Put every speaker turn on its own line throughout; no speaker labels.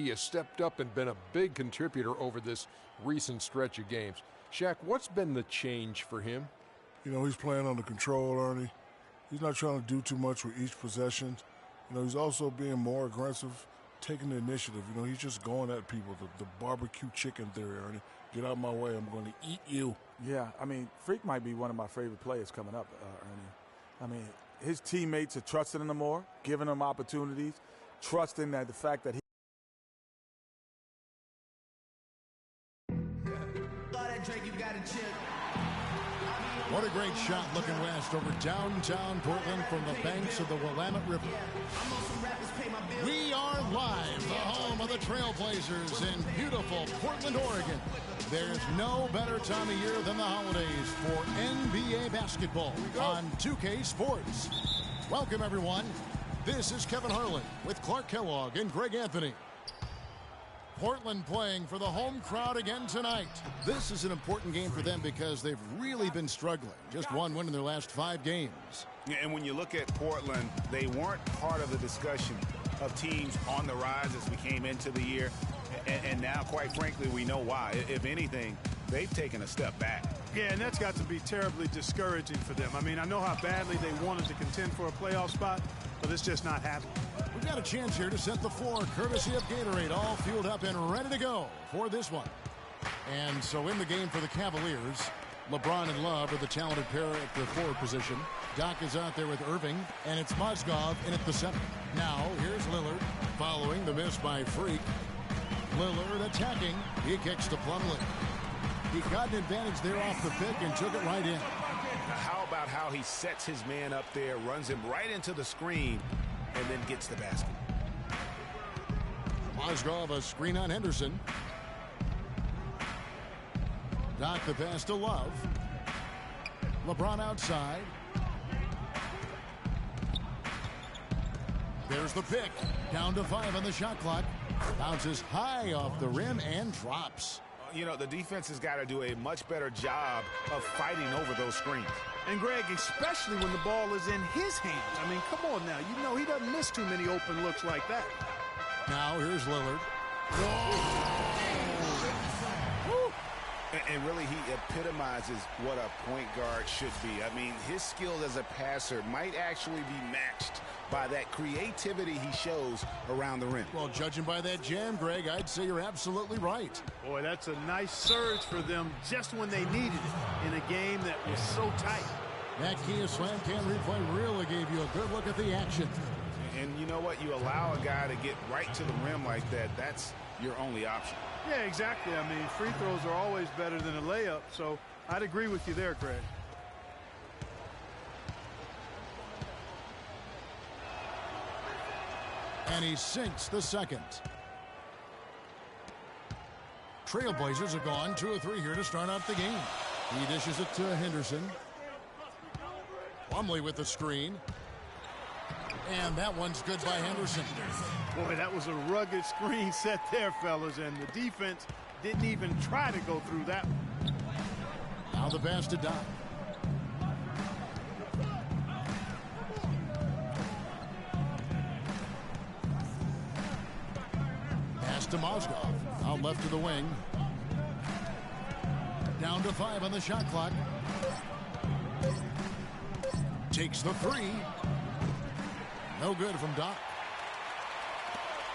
He has stepped up and been a big contributor over this recent stretch of games. Shaq, what's been the change for him?
You know, he's playing under control, Ernie. He's not trying to do too much with each possession. You know, he's also being more aggressive, taking the initiative. You know, he's just going at people. The barbecue chicken theory, Ernie. Get out of my way. I'm going to eat you.
Yeah, I mean, Freak might be one of my favorite players coming up, Ernie. I mean, his teammates are trusting him more, giving him opportunities, trusting that the fact that he
What a great shot looking west over downtown Portland from the banks of the Willamette River. We are live, the home of the Trailblazers in beautiful Portland, Oregon. There's no better time of year than the holidays for NBA basketball on 2K Sports. Welcome, everyone. This is Kevin Harlan with Clark Kellogg and Greg Anthony. Portland playing for the home crowd again tonight. This is an important game for them because they've really been struggling. Just one win in their last 5 games.
Yeah, and when you look at Portland, they weren't part of the discussion of teams on the rise as we came into the year. And now, quite frankly, we know why. If anything, they've taken a step back.
Yeah, and that's got to be terribly discouraging for them. I mean, I know how badly they wanted to contend for a playoff spot, but it's just not happening.
We've got a chance here to set the floor, courtesy of Gatorade, all fueled up and ready to go for this one. And so in the game for the Cavaliers, LeBron and Love are the talented pair at the forward position. Doc is out there with Irving, and it's Mozgov in at the center. Now, here's Lillard, following the miss by Freak. Lillard attacking. He kicks to Plumlee. He got an advantage there off the pick and took it right in.
How about how he sets his man up there, runs him right into the screen, and then gets the basket.
Mozgov a screen on Henderson. Doc the pass to Love. LeBron outside. There's the pick. Down to 5 on the shot clock. Bounces high off the rim and drops.
You know, the defense has got to do a much better job of fighting over those screens.
And, Greg, especially when the ball is in his hands. I mean, come on now. You know he doesn't miss too many open looks like that.
Now here's Lillard.
And really, he epitomizes what a point guard should be. I mean, his skill as a passer might actually be matched by that creativity he shows around the rim.
Well, judging by that jam, Greg, I'd say you're absolutely right.
Boy, that's a nice surge for them just when they needed it in a game that was so tight.
That Kia Slam Cam replay really gave you a good look at the action.
And you know what? You allow a guy to get right to the rim like that. That's your only option.
Yeah, exactly. I mean, free throws are always better than a layup, so I'd agree with you there, Greg.
And he sinks the second. Trailblazers have gone 2 of 3 here to start out the game. He dishes it to Henderson. Plumlee with the screen. And that one's good by Henderson.
Boy, that was a rugged screen set there, fellas, and the defense didn't even try to go through that one.
Now the pass to Doc. Pass to Mozgov. Out left to the wing. Down to 5 on the shot clock. Takes the 3. No good from Doc.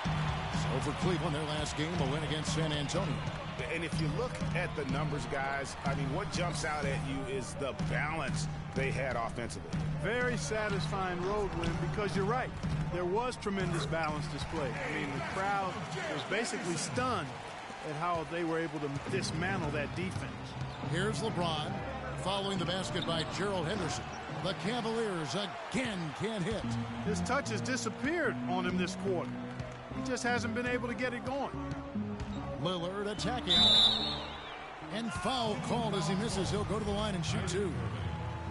So for Cleveland, their last game, a win against San Antonio.
And if you look at the numbers, guys, I mean, what jumps out at you is the balance they had offensively.
Very satisfying road win because you're right. There was tremendous balance displayed. I mean, the crowd was basically stunned at how they were able to dismantle that defense.
Here's LeBron following the basket by Gerald Henderson. The Cavaliers again can't hit.
His touch has disappeared on him this quarter. He just hasn't been able to get it going.
Lillard attacking. And foul called as he misses. He'll go to the line and shoot 2.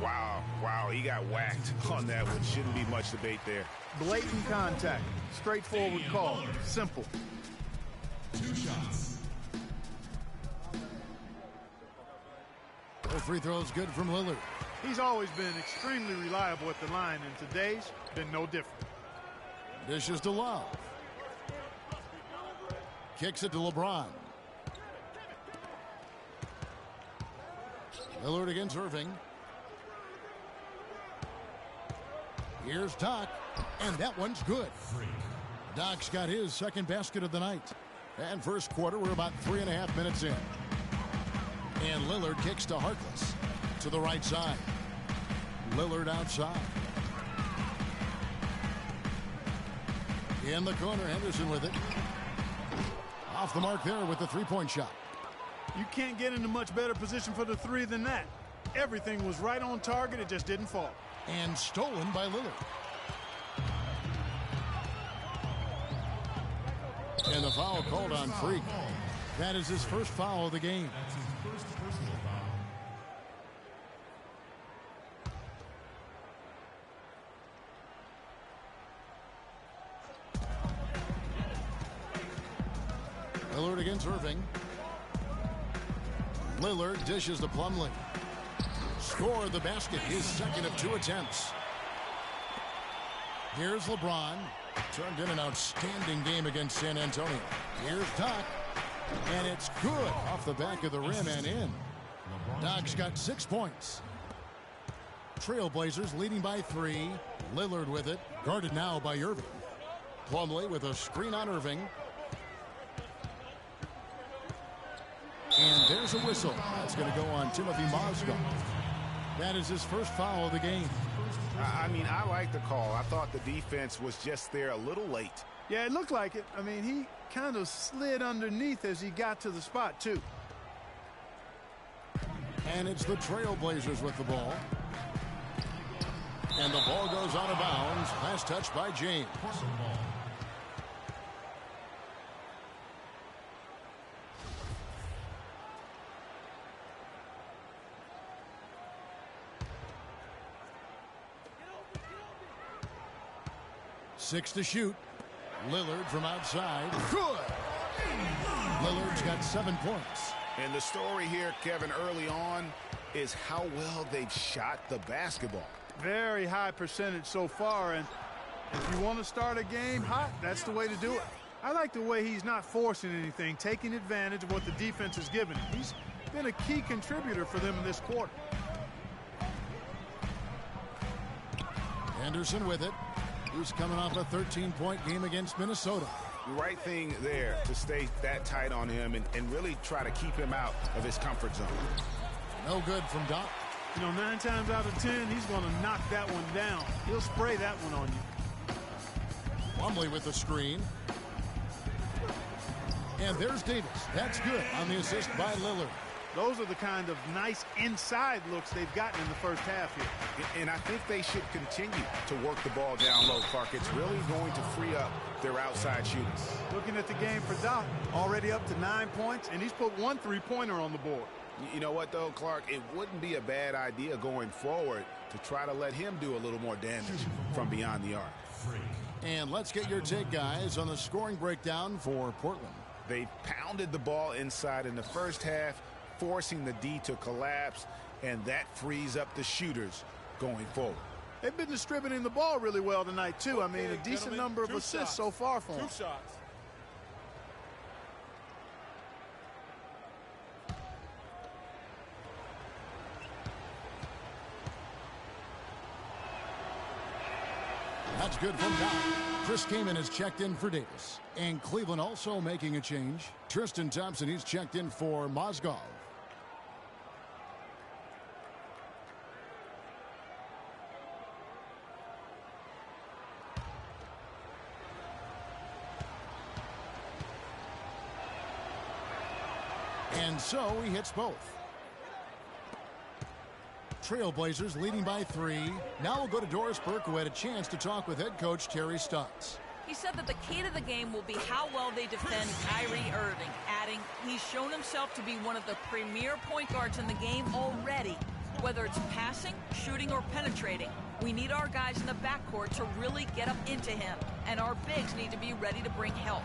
Wow, he got whacked on that one. Shouldn't be much debate there.
Blatant contact. Straightforward call. Simple.
2 shots. Both free throws good from Lillard.
He's always been extremely reliable at the line, and today's been no different.
Dishes to Love. Kicks it to LeBron. Lillard against Irving. Here's Doc, and that one's good. Doc's got his second basket of the night. And first quarter, we're about 3.5 minutes in. And Lillard kicks to Harkless to the right side. Lillard outside. In the corner, Henderson with it. Off the mark there with the three-point shot.
You can't get into much better position for the three than that. Everything was right on target. It just didn't fall.
And stolen by Lillard. And the foul called on Freak. That is his first foul of the game. Lillard against Irving. Lillard dishes to Plumlee. Scored the basket, his second of 2 attempts. Here's LeBron. Turned in an outstanding game against San Antonio. Here's Doc. And it's good off the back of the rim and in. Doc's got 6 points. Trailblazers leading by 3. Lillard with it. Guarded now by Irving. Plumlee with a screen on Irving. And there's a whistle. That's going to go on Timothy Mozgov. That is his first foul of the game.
I mean, I like the call. I thought the defense was just there a little late.
Yeah, it looked like it. I mean, he kind of slid underneath as he got to the spot, too.
And it's the Trailblazers with the ball. And the ball goes out of bounds. Last touch by James. Six to shoot. Lillard from outside. Good. Lillard's got 7 points.
And the story here, Kevin, early on is how well they've shot the basketball.
Very high percentage so far, and if you want to start a game hot, that's the way to do it. I like the way he's not forcing anything, taking advantage of what the defense is giving him. He's been a key contributor for them in this quarter.
Henderson with it. He's coming off a 13-point game against Minnesota.
The right thing there to stay that tight on him and really try to keep him out of his comfort zone.
No good from Doc.
You know, 9 times out of 10, he's going to knock that one down. He'll spray that one on you.
Plumlee with the screen. And there's Davis. That's good on the assist by Lillard.
Those are the kind of nice inside looks they've gotten in the first half here.
And I think they should continue to work the ball down low, Clark. It's really going to free up their outside shooters.
Looking at the game for Doc, already up to 9 points, and he's put 1 3-pointer on the board.
You know what, though, Clark? It wouldn't be a bad idea going forward to try to let him do a little more damage from beyond the arc.
And let's get your take, guys, on the scoring breakdown for Portland.
They pounded the ball inside in the first half, forcing the D to collapse, and that frees up the shooters going forward.
They've been distributing the ball really well tonight, too. I mean, a decent number of assists so far for them.
2 shots.
That's good from Doc. Chris Kaman has checked in for Davis. And Cleveland also making a change. Tristan Thompson, he's checked in for Mozgov. And so he hits both. Trailblazers leading by 3. Now we'll go to Doris Burke, who had a chance to talk with head coach Terry Stotts.
He said that the key to the game will be how well they defend Kyrie Irving, adding he's shown himself to be one of the premier point guards in the game already. Whether it's passing, shooting, or penetrating, we need our guys in the backcourt to really get up into him, and our bigs need to be ready to bring help.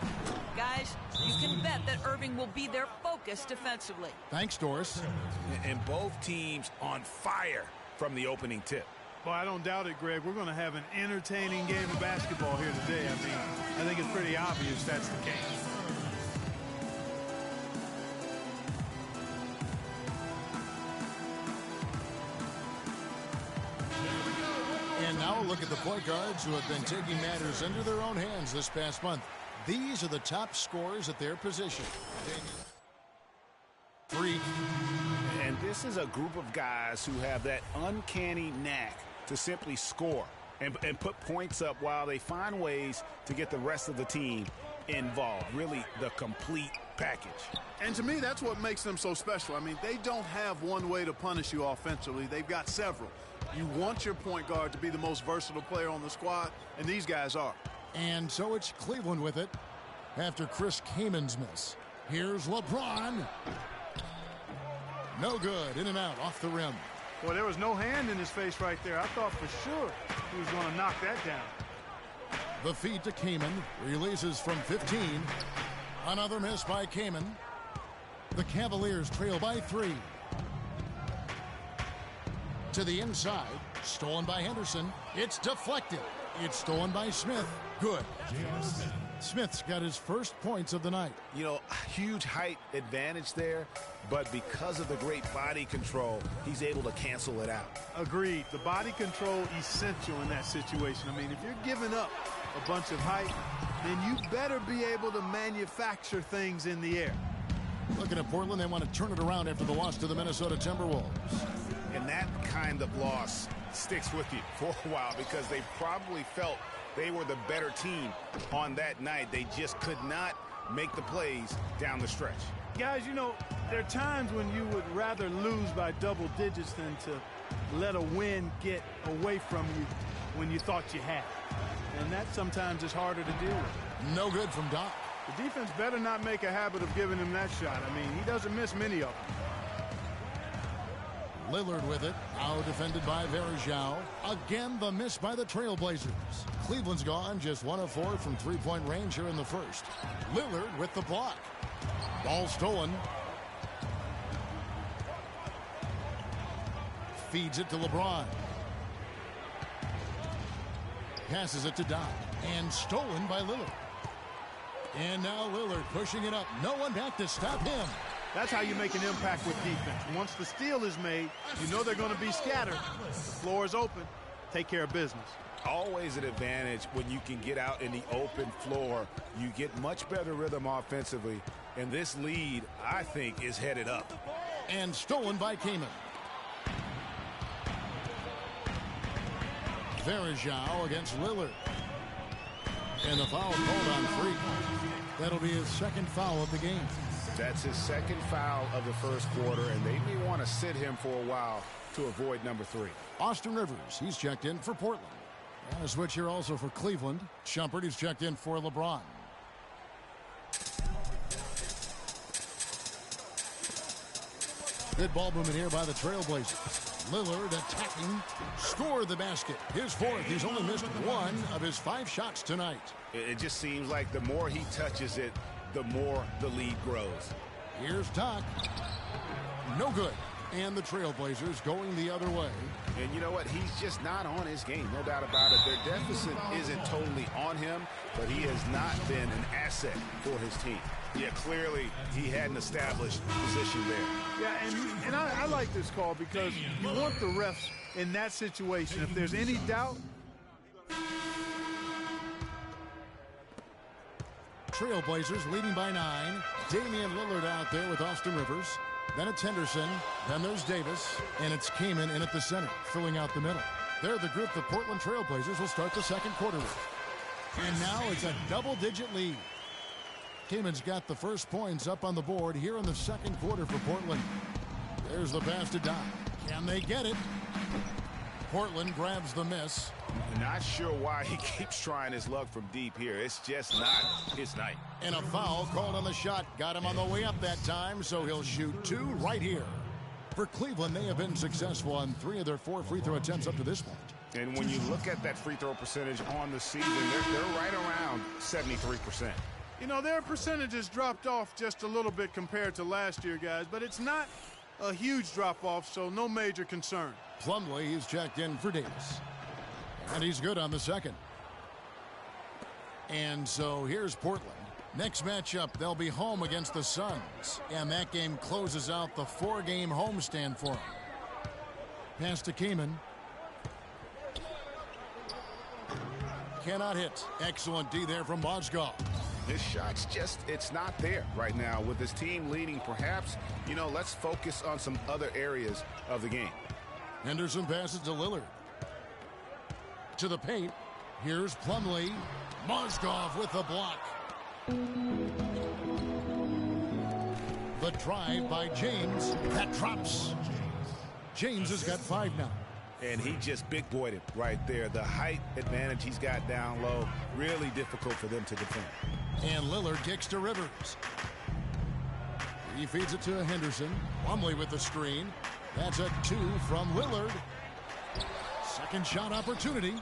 Guys, you can bet that Irving will be their focus defensively.
Thanks, Doris.
And both teams on fire from the opening tip.
Well, I don't doubt it, Greg. We're going to have an entertaining game of basketball here today. I mean, I think it's pretty obvious that's the case.
now look at the point guards who have been taking matters into their own hands this past month. These are the top scorers at their position. 3.
And this is a group of guys who have that uncanny knack to simply score and put points up while they find ways to get the rest of the team involved. Really the complete package.
And to me, that's what makes them so special. I mean, they don't have one way to punish you offensively. They've got several. You want your point guard to be the most versatile player on the squad, and these guys are.
And so it's Cleveland with it after Chris Kamen's miss. Here's LeBron. No good. In and out off the rim.
Well, there was no hand in his face right there. I thought for sure he was going to knock that down.
The feed to Kaman. Releases from 15. Another miss by Kaman. The Cavaliers trail by 3. To the inside. Stolen by Henderson. It's deflected. It's stolen by Smith. Good. Smith's got his first points of the night.
You know, huge height advantage there, but because of the great body control, he's able to cancel it out.
Agreed. The body control essential in that situation. I mean, if you're giving up a bunch of height, then you better be able to manufacture things in the air.
Looking at Portland, they want to turn it around after the loss to the Minnesota Timberwolves.
And that kind of loss sticks with you for a while because they probably felt they were the better team on that night. They just could not make the plays down the stretch.
Guys, you know, there are times when you would rather lose by double digits than to let a win get away from you when you thought you had. And that sometimes is harder to deal with.
No good from Doc.
The defense better not make a habit of giving him that shot. I mean, he doesn't miss many of them.
Lillard with it. Now defended by Varejao. Again, the miss by the Trailblazers. Cleveland's gone just 1 of 4 from three-point range here in the first. Lillard with the block. Ball stolen. Feeds it to LeBron. Passes it to Doc. And stolen by Lillard. And now Lillard pushing it up. No one back to stop him.
That's how you make an impact with defense. Once the steal is made, you know they're going to be scattered. The floor is open. Take care of business.
Always an advantage when you can get out in the open floor. You get much better rhythm offensively. And this lead, I think, is headed up.
And stolen by Kaman. Varejao against Lillard. And the foul called on Freak. That'll be his second foul of the game.
That's his second foul of the first quarter, and they may want to sit him for a while to avoid number 3.
Austin Rivers, he's checked in for Portland. And a switch here also for Cleveland. Shumpert, he's checked in for LeBron. Good ball movement here by the Trailblazers. Lillard attacking, scored the basket. His fourth. He's only missed 1 of his 5 shots tonight.
It just seems like the more he touches it, the more the lead grows.
Here's Doc. No good. And the Trailblazers going the other way.
And you know what? He's just not on his game. No doubt about it. Their deficit isn't totally on him, but he has not been an asset for his team. Yeah, clearly he had an established position there.
Yeah, and I like this call because you want the refs in that situation. If there's any doubt.
Trailblazers leading by 9. Damian Lillard out there with Austin Rivers. Then it's Henderson. Then there's Davis. And it's Kaman in at the center, filling out the middle. They're the group the Portland Trailblazers will start the second quarter with. And now it's a double-digit lead. Kaman's got the first points up on the board here in the second quarter for Portland. There's the pass to Doc. Can they get it? Portland grabs the miss.
Not sure why he keeps trying his luck from deep here. It's just not his night.
And a foul called on the shot. Got him on the way up that time, so he'll shoot 2 right here. For Cleveland, they have been successful on 3 of their 4 free throw attempts up to this point.
And when you look at that free throw percentage on the season, they're right around 73%.
You know, their percentages dropped off just a little bit compared to last year, guys, but it's not a huge drop-off, so no major concern.
Plumlee, he's checked in for Davis. And he's good on the second. And so here's Portland. Next matchup, they'll be home against the Suns. And that game closes out the 4-game homestand for them. Pass to Kaman. cannot hit. Excellent D there from Mozgov.
His shot's it's not there right now. With his team leading, perhaps, let's focus on some other areas of the game.
Henderson passes to Lillard. To the paint. Here's Plumlee. Mozgov with the block. The drive by James. That drops. James has got 5 now.
And he just big-boyed it right there. The height advantage he's got down low, really difficult for them to defend.
And Lillard kicks to Rivers. He feeds it to Henderson. Plumlee with the screen. That's a 2 from Lillard. Second shot opportunity.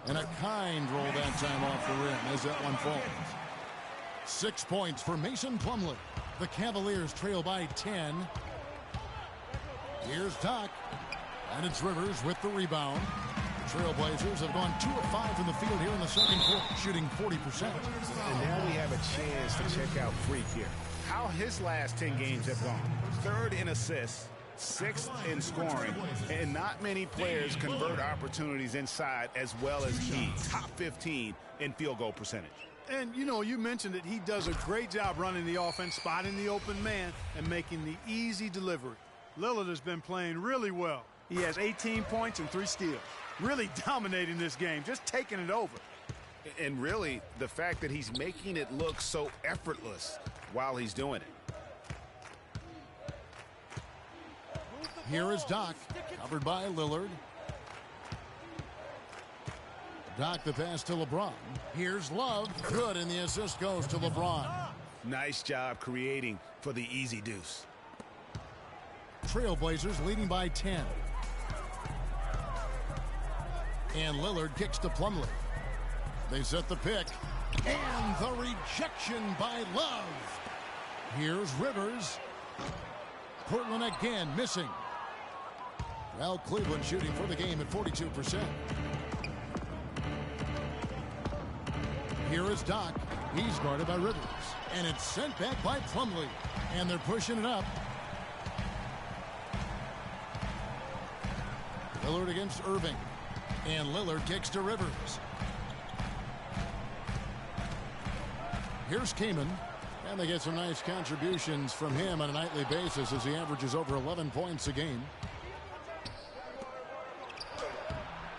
And a kind roll that time off the rim as that one falls. 6 points for Mason Plumlee. The Cavaliers trail by 10. Here's Doc. And it's Rivers with the rebound. The Trailblazers have gone 2 of 5 from the field here in the second quarter, shooting 40%.
And now we have a chance to check out Freak here. How his last 10 games have gone. 3rd in assists, 6th in scoring, and not many players convert opportunities inside as well as he. Top 15 in field goal percentage.
And, you mentioned that he does a great job running the offense, spotting the open man, and making the easy delivery. Lillard has been playing really well. He has 18 points and 3 steals. Really dominating this game, just taking it over.
And really, the fact that he's making it look so effortless while he's doing it.
Here is Doc, covered by Lillard. Doc the pass to LeBron. Here's Love. Good, and the assist goes to LeBron.
Nice job creating for the easy deuce.
Trailblazers leading by 10. And Lillard kicks to Plumlee. They set the pick. And the rejection by Love. Here's Rivers. Portland again missing. Well, Cleveland shooting for the game at 42%. Here is Doc. He's guarded by Rivers. And it's sent back by Plumlee. And they're pushing it up. Lillard against Irving. And Lillard kicks to Rivers. Here's Kaman. And they get some nice contributions from him on a nightly basis as he averages over 11 points a game.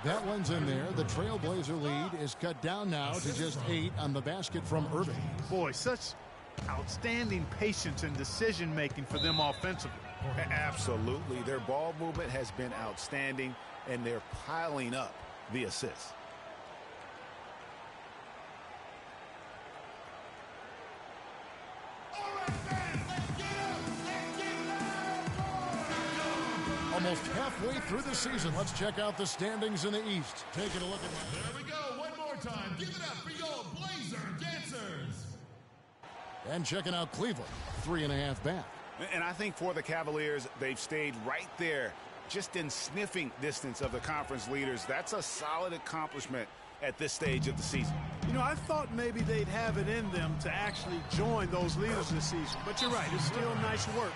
That one's in there. The Trailblazer lead is cut down now to just 8 on the basket from Irving.
Boy, such outstanding patience and decision-making for them offensively.
Absolutely. Their ball movement has been outstanding, and they're piling up the assists.
Almost halfway through the season. Let's check out the standings in the East. Taking a look at that.
There we go. One more time. Give it up for your Blazer Dancers.
And checking out Cleveland. 3.5 back.
And I think for the Cavaliers, they've stayed right there, just in sniffing distance of the conference leaders. That's a solid accomplishment at this stage of the season.
I thought maybe they'd have it in them to actually join those leaders this season. But you're right, it's still nice work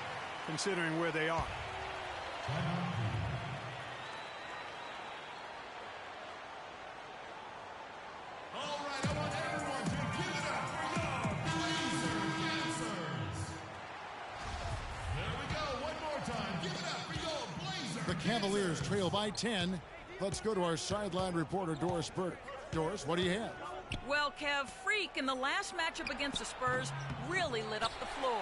considering where they are.
All right, I want everyone to give it up for your Blazer Dancers. There we go. One more time. Give it up for your Blazer
The Cavaliers trail by 10. Let's go to our sideline reporter, Doris Burdick. Doris, what do you have?
Well, Kev, Freak in the last matchup against the Spurs really lit up the floor.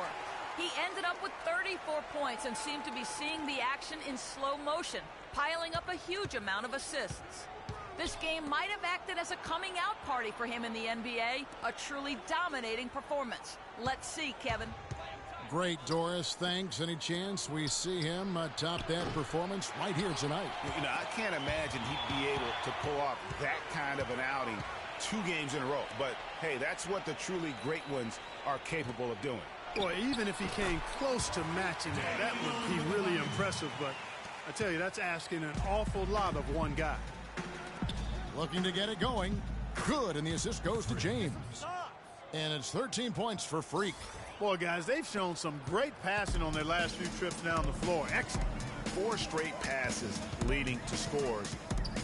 He ended up with 34 points and seemed to be seeing the action in slow motion, piling up a huge amount of assists. This game might have acted as a coming out party for him in the NBA, a truly dominating performance. Let's see, Kevin.
Great, Doris. Thanks. Any chance we see him top that performance right here tonight?
I can't imagine he'd be able to pull off that kind of an outing 2 games in a row. But, hey, that's what the truly great ones are capable of doing.
Boy, even if he came close to matching it, that would be really impressive. But I tell you, that's asking an awful lot of one guy.
Looking to get it going. Good, and the assist goes to James. And it's 13 points for Freak.
Boy, guys, they've shown some great passing on their last few trips down the floor. Excellent.
4 straight passes leading to scores.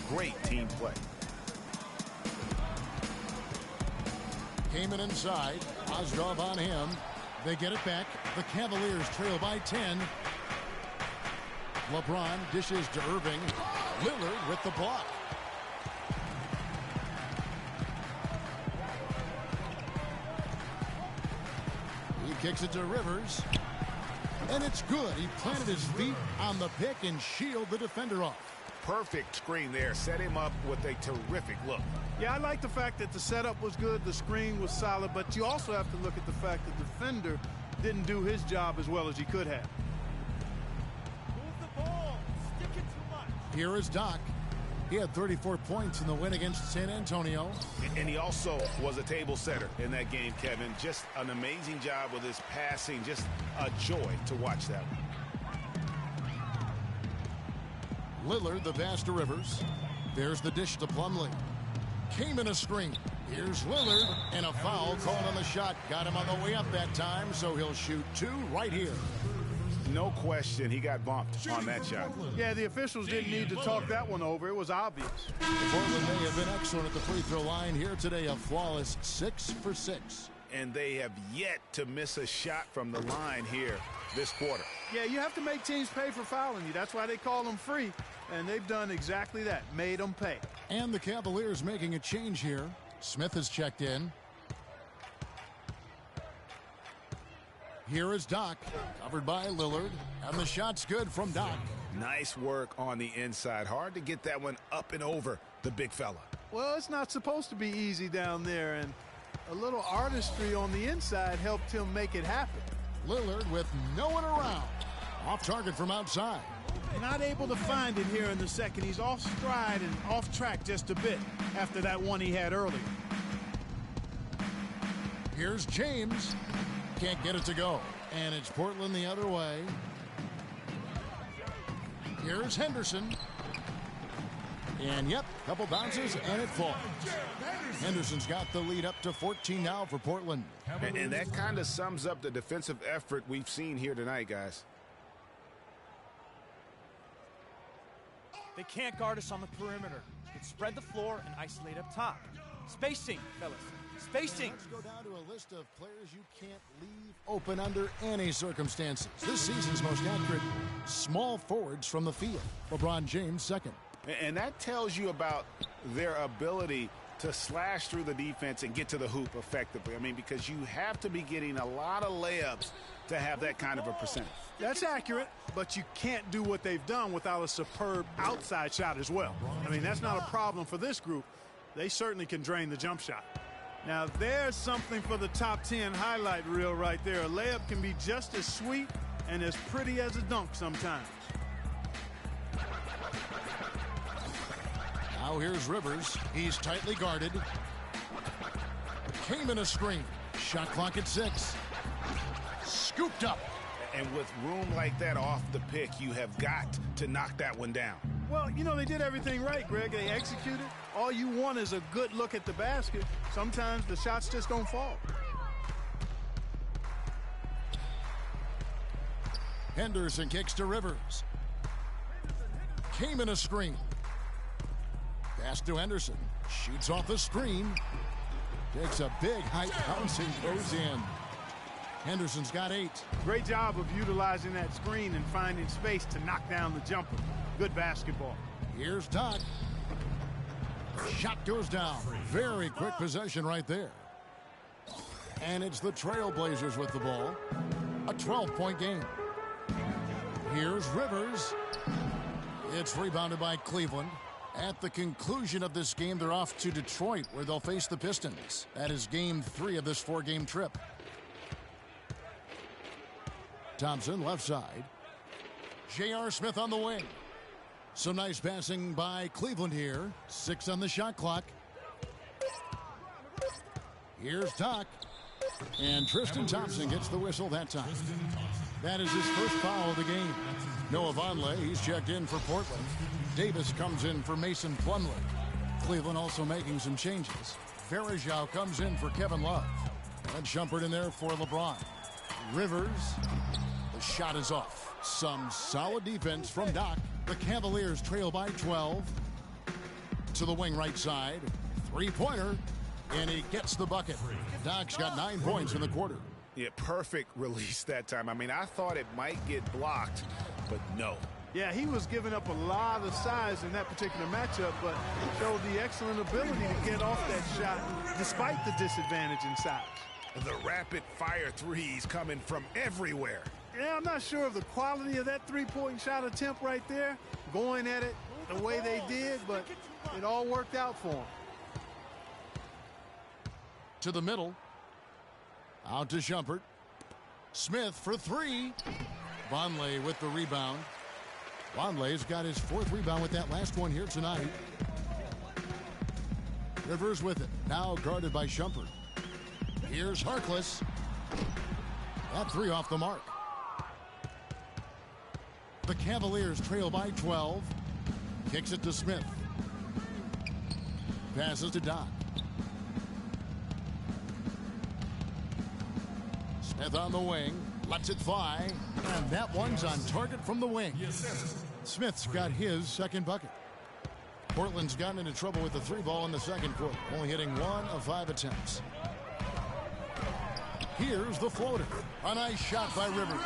Great team play.
Came inside. Ozdrov on him. They get it back. The Cavaliers trail by 10. LeBron dishes to Irving. Lillard with the block. He kicks it to Rivers. And it's good. He planted his feet on the pick and shielded the defender off.
Perfect screen there. Set him up with a terrific look.
Yeah, I like the fact that the setup was good, the screen was solid, but you also have to look at the fact that the defender didn't do his job as well as he could have.
Move the ball. Stick it too much.
Here is Doc. He had 34 points in the win against San Antonio.
And he also was a table setter in that game, Kevin. Just an amazing job with his passing. Just a joy to watch that one.
Lillard, the pass to Rivers. There's the dish to Plumlee. Came in a screen. Here's Lillard, and a foul called on the shot. Got him on the way up that time, so he'll shoot 2 right here.
No question, he got bumped on that shot.
Yeah, the officials didn't need to talk that one over. It was obvious.
Portland may have been excellent at the free throw line here today. A flawless 6 for 6.
And they have yet to miss a shot from the line here this quarter.
Yeah, you have to make teams pay for fouling you. That's why they call them free. And they've done exactly that, made them pay.
And the Cavaliers making a change here. Smith has checked in. Here is Doc, covered by Lillard, and the shot's good from Doc.
Nice work on the inside. Hard to get that one up and over the big fella.
Well, it's not supposed to be easy down there, and a little artistry on the inside helped him make it happen.
Lillard with no one around. Off target from outside.
Not able to find it here in the second. He's off stride and off track just a bit after that one he had earlier.
Here's James. Can't get it to go. And it's Portland the other way. Here's Henderson. And yep, couple bounces and it falls. Henderson's got the lead up to 14 now for Portland.
And that kind of sums up the defensive effort we've seen here tonight, guys.
They can't guard us on the perimeter. They can spread the floor and isolate up top. Spacing, fellas. Spacing.
Let's go down to a list of players you can't leave open under any circumstances. This season's most accurate small forwards from the field. LeBron James second.
And that tells you about their ability to slash through the defense and get to the hoop effectively. I mean, because you have to be getting a lot of layups to have that kind of a percentage.
That's accurate, but you can't do what they've done without a superb outside shot as well. I mean, that's not a problem for this group. They certainly can drain the jump shot. Now, there's something for the top 10 highlight reel right there. A layup can be just as sweet and as pretty as a dunk sometimes.
Now here's Rivers. He's tightly guarded. Came in a screen. Shot clock at 6. Scooped up.
And with room like that off the pick, you have got to knock that one down.
Well, you know, they did everything right, Greg. They executed. All you want is a good look at the basket. Sometimes the shots just don't fall.
Henderson kicks to Rivers. Came in a screen. Pass to Henderson. Shoots off the screen. Takes a big height bounce and goes in. Henderson's got 8.
Great job of utilizing that screen and finding space to knock down the jumper. Good basketball.
Here's Doc. Shot goes down. Very quick possession right there. And it's the Trailblazers with the ball. A 12-point game. Here's Rivers. It's rebounded by Cleveland. At the conclusion of this game, they're off to Detroit, where they'll face the Pistons. That is game 3 of this 4-game trip. Thompson, left side. J.R. Smith on the wing. Some nice passing by Cleveland here. 6 on the shot clock. Here's Doc. And Tristan Thompson gets the whistle that time. That is his first foul of the game. Noah Vonleh, he's checked in for Portland. Davis comes in for Mason Plumlee. Cleveland also making some changes. Varejao comes in for Kevin Love. And Shumpert in there for LeBron. Rivers, the shot is off. Some solid defense from Doc. The Cavaliers trail by 12. To the wing right side. 3-pointer. and he gets the bucket. Doc's got 9 points in the quarter.
Yeah, perfect release that time. I mean, I thought it might get blocked, but no.
Yeah, he was giving up a lot of size in that particular matchup, but showed the excellent ability to get off that shot despite the disadvantage in size.
The rapid-fire threes coming from everywhere.
Yeah, I'm not sure of the quality of that three-point shot attempt right there, going at it the way they did, but it all worked out for him.
To the middle. Out to Shumpert. Smith for 3. Vonleh with the rebound. Vonleh's got his 4th rebound with that last one here tonight. Rivers with it. Now guarded by Shumpert. Here's Harkless. That 3 off the mark. The Cavaliers trail by 12. Kicks it to Smith. Passes to Doc. Smith on the wing. Lets it fly. And that one's on target from the wing. Smith's got his 2nd bucket. Portland's gotten into trouble with the 3 ball in the 2nd quarter. Only hitting 1 of 5 attempts. Here's the floater. A nice shot by Rivers.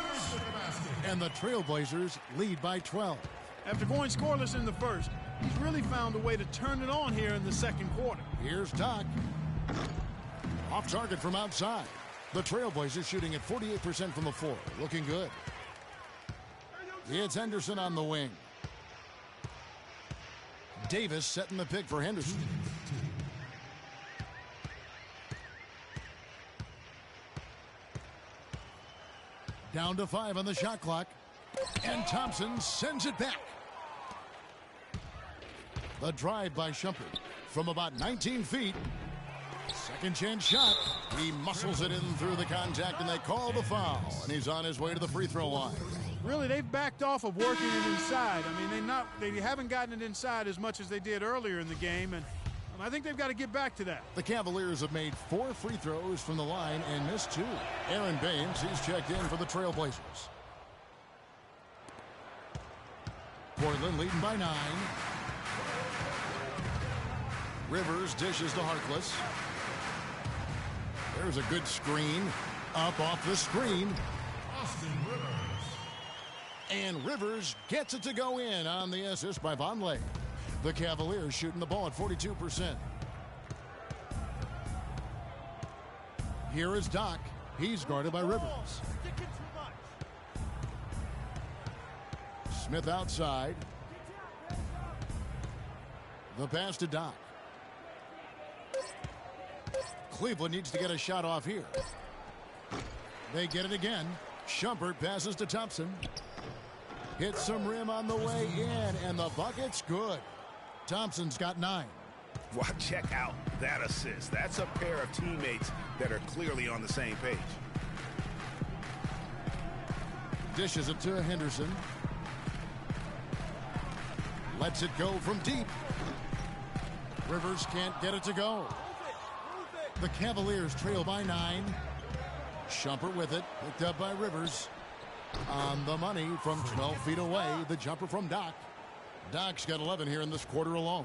And the Trailblazers lead by 12.
After going scoreless in the first, he's really found a way to turn it on here in the 2nd quarter.
Here's Doc. Off target from outside. The Trailblazers shooting at 48% from the floor. Looking good. It's Henderson on the wing. Davis setting the pick for Henderson. Down to 5 on the shot clock. And Thompson sends it back. The drive by Shumpert from about 19 feet. 2nd chance shot. He muscles it in through the contact, and they call the foul. And he's on his way to the free throw line.
Really, they've backed off of working it inside. I mean, they haven't gotten it inside as much as they did earlier in the game, and I think they've got to get back to that.
The Cavaliers have made 4 free throws from the line and missed 2. Aaron Baines, he's checked in for the Trailblazers. Portland leading by 9. Rivers dishes to Harkless. There's a good screen. Up off the screen. And Rivers gets it to go in on the assist by Vonleh. The Cavaliers shooting the ball at 42%. Here is Doc. He's guarded by Rivers. Smith outside. The pass to Doc. Cleveland needs to get a shot off here. They get it again. Shumpert passes to Thompson. Hits some rim on the way in, and the bucket's good. Thompson's got 9.
Wow, check out that assist. That's a pair of teammates that are clearly on the same page.
Dishes it to Henderson. Lets it go from deep. Rivers can't get it to go. The Cavaliers trail by 9. Shumpert with it, picked up by Rivers. On the money from 12 feet away, the jumper from Doc. Doc's got 11 here in this quarter alone.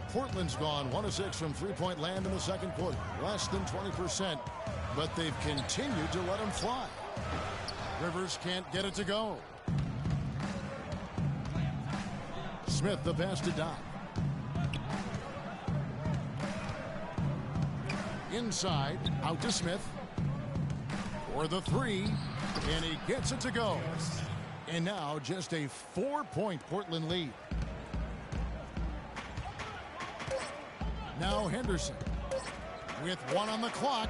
Portland's gone 1 of 6 from three-point land in the 2nd quarter. Less than 20%, but they've continued to let him fly. Rivers can't get it to go. Smith the pass to Doc. Inside, out to Smith. For the 3, and he gets it to go. And now just a 4-point Portland lead. Now Henderson with 1 on the clock.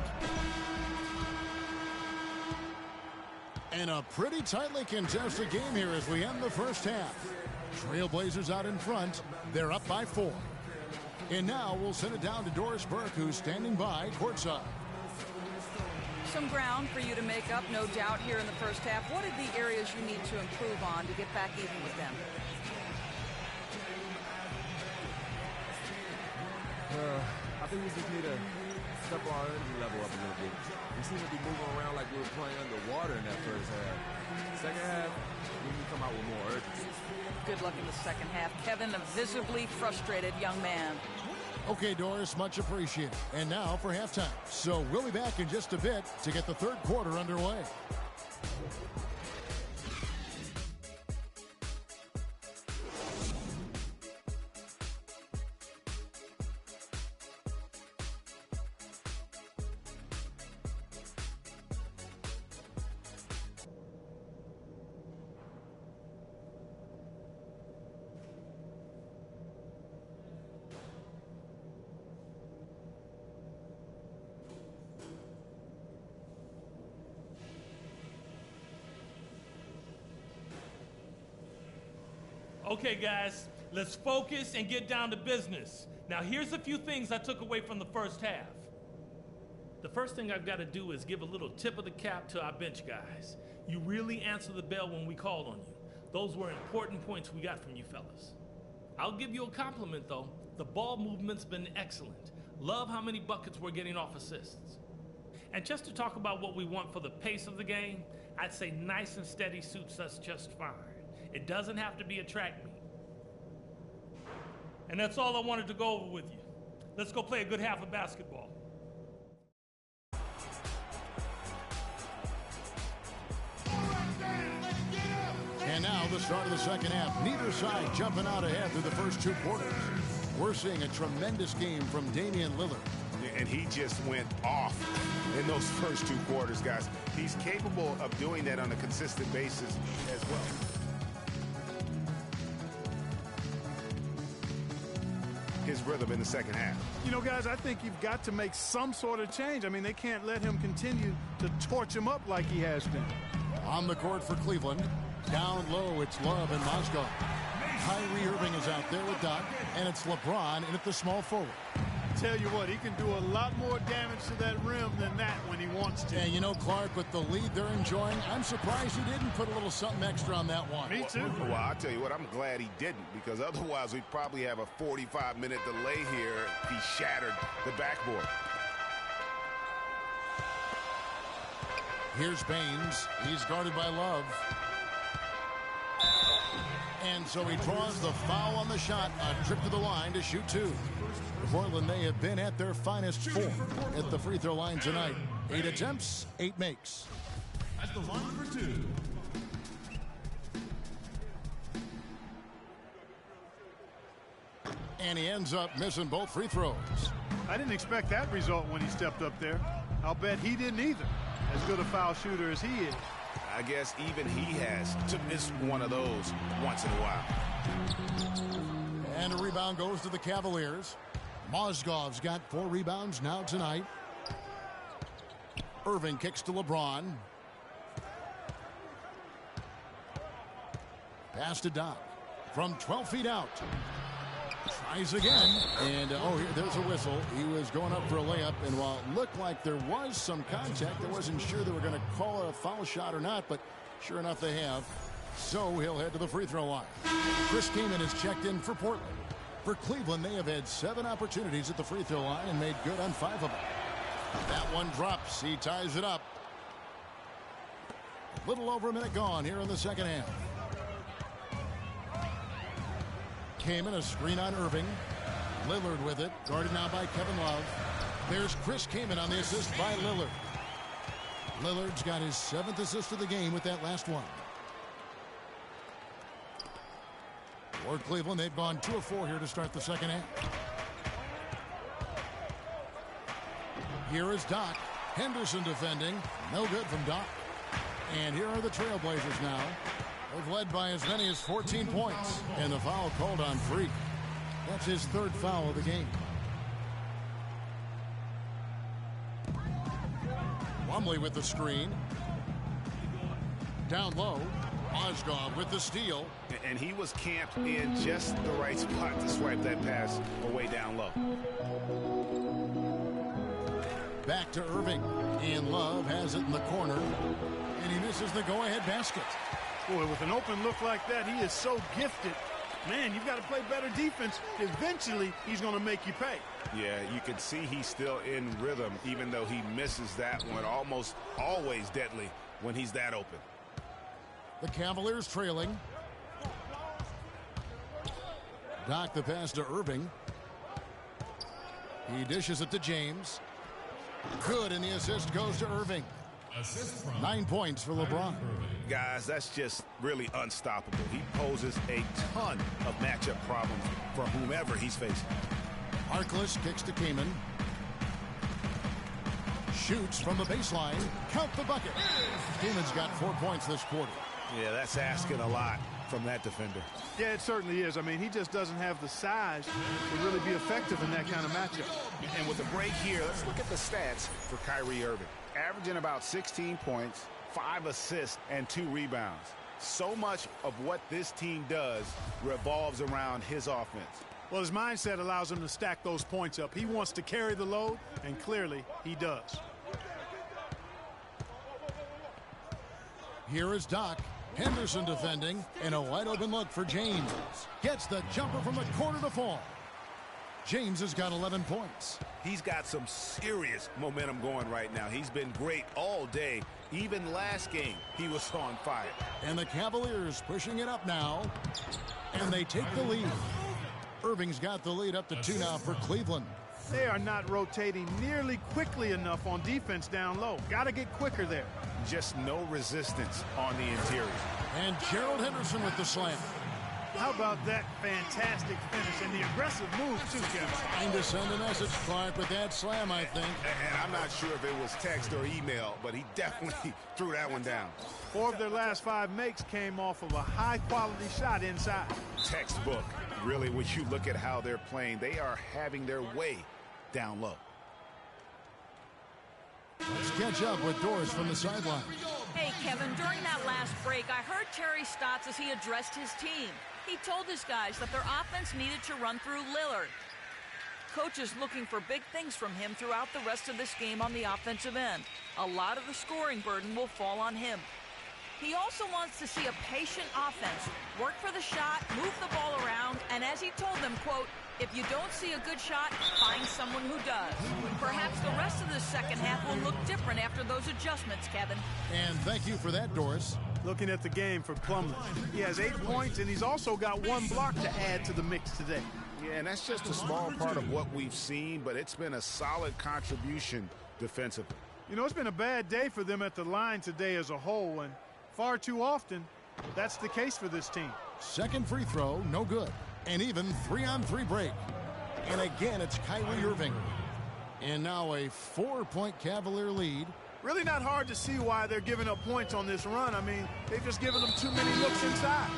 And a pretty tightly contested game here as we end the first half. Trailblazers out in front. They're up by 4. And now we'll send it down to Doris Burke, who's standing by courtside.
Some ground for you to make up, no doubt, here in the first half. What are the areas you need to improve on to get back even with them?
I think we just need to step our energy level up a little bit. We seem to be moving around like we were playing underwater in that first half. Second half, we need to come out with more urgency.
Good luck in the second half. Kevin, a visibly frustrated young man.
Okay, Doris, much appreciated. And now for halftime. So we'll be back in just a bit to get the third quarter underway.
Okay, guys, let's focus and get down to business. Now, here's a few things I took away from the first half. The first thing I've got to do is give a little tip of the cap to our bench guys. You really answered the bell when we called on you. Those were important points we got from you fellas. I'll give you a compliment, though. The ball movement's been excellent. Love how many buckets we're getting off assists. And just to talk about what we want for the pace of the game, I'd say nice and steady suits us just fine. It doesn't have to be a track meet. And that's all I wanted to go over with you. Let's go play a good half of basketball.
And now the start of the second half. Neither side jumping out ahead through the first two quarters. We're seeing a tremendous game from Damian Lillard.
And he just went off in those first two quarters, guys. He's capable of doing that on a consistent basis as well. His rhythm in the second half.
You know, guys, I think you've got to make some sort of change. I mean, they can't let him continue to torch him up like he has been.
On the court for Cleveland. Down low, it's Love and Mozgov. Kyrie Irving is out there with Doc, and it's LeBron in at the small forward.
Tell you what, he can do a lot more damage to that rim than that when he wants to.
And you know, Clark, with the lead they're enjoying, I'm surprised he didn't put a little something extra on that one.
Me too.
Well, I'll tell you what, I'm glad he didn't, because otherwise we'd probably have a 45-minute delay here if he shattered the backboard.
Here's Baines. He's guarded by Love. And so he draws the foul on the shot. A trip to the line to shoot two. Portland, they have been at their finest form at the free throw line tonight. 8 attempts, 8 makes.
At the line for two.
And he ends up missing both free throws.
I didn't expect that result when he stepped up there. I'll bet he didn't either. As good a foul shooter as he is.
I guess even he has to miss one of those once in a while.
And a rebound goes to the Cavaliers. Mozgov's got 4 rebounds now tonight. Irving kicks to LeBron. Pass to Doc. From 12 feet out. Tries again. And, there's a whistle. He was going up for a layup. And while it looked like there was some contact, I wasn't sure they were going to call it a foul shot or not. But sure enough, they have. So he'll head to the free throw line. Chris Kaman has checked in for Portland. For Cleveland, they have had 7 opportunities at the free throw line and made good on 5 of them. That one drops. He ties it up. A little over a minute gone here in the second half. Kaman, a screen on Irving. Lillard with it. Guarded now by Kevin Love. There's Chris Kaman on the assist by Lillard. Lillard's got his 7th assist of the game with that last one. For Cleveland, they've gone 2 of 4 here to start the second half. Here is Doc. Henderson defending. No good from Doc. And here are the Trailblazers now. They've led by as many as 14 points. And the foul called on Freak. That's his 3rd foul of the game. Plumlee with the screen. Down low. Mozgov with the steal.
And he was camped in just the right spot to swipe that pass away down low.
Back to Irving. And Love has it in the corner. And he misses the go-ahead basket.
Boy, with an open look like that, he is so gifted. Man, you've got to play better defense. Eventually, he's going to make you pay.
Yeah, you can see he's still in rhythm, even though he misses that one. Almost always deadly when he's that open.
The Cavaliers trailing. Doc the pass to Irving. He dishes it to James. Good, and the assist goes to Irving. 9 points for LeBron.
Guys, that's just really unstoppable. He poses a ton of matchup problems for whomever he's facing.
Harkless kicks to Kaman. Shoots from the baseline. Count the bucket. Kaman's got 4 points this quarter.
Yeah, that's asking a lot from that defender.
Yeah, it certainly is. I mean, he just doesn't have the size to really be effective in that kind of matchup.
And with the break here, let's look at the stats for Kyrie Irving. Averaging about 16 points, 5 assists, and 2 rebounds. So much of what this team does revolves around his offense.
Well, his mindset allows him to stack those points up. He wants to carry the load, and clearly he does.
Here is Doc. Henderson defending, and a wide-open look for James. Gets the jumper from the corner to fall. James has got 11 points.
He's got some serious momentum going right now. He's been great all day. Even last game, he was on fire.
And the Cavaliers pushing it up now, and they take the lead. Irving's got the lead up to 2 now for Cleveland.
They are not rotating nearly quickly enough on defense down low. Got to get quicker there.
Just no resistance on the interior.
And Gerald Henderson with the slam.
How about that fantastic finish and the aggressive move, too, Kevin?
Trying to send a message, Clark, with that slam, I think.
And I'm not sure if it was text or email, but he definitely threw that one down.
4 of their last 5 makes came off of a high-quality shot inside.
Textbook. Really, when you look at how they're playing, they are having their way down low.
Let's catch up with Doris from the sideline.
Hey, Kevin, during that last break, I heard Terry Stotts as he addressed his team. He told his guys that their offense needed to run through Lillard. Coach is looking for big things from him throughout the rest of this game on the offensive end. A lot of the scoring burden will fall on him. He also wants to see a patient offense, work for the shot, move the ball around, and as he told them, quote, if you don't see a good shot, find someone who does. Perhaps the rest of the second half will look different after those adjustments, Kevin.
And thank you for that, Doris.
Looking at the game for Plumlee. He has 8 points, and he's also got 1 block to add to the mix today.
Yeah, and that's just a small part of what we've seen, but it's been a solid contribution defensively.
You know, it's been a bad day for them at the line today as a whole, and far too often, that's the case for this team.
Second free throw, no good. And even 3-on-3 break. And again, it's Kyrie Irving. And now a 4-point Cavalier lead.
Really not hard to see why they're giving up points on this run. I mean, they've just given them too many looks inside.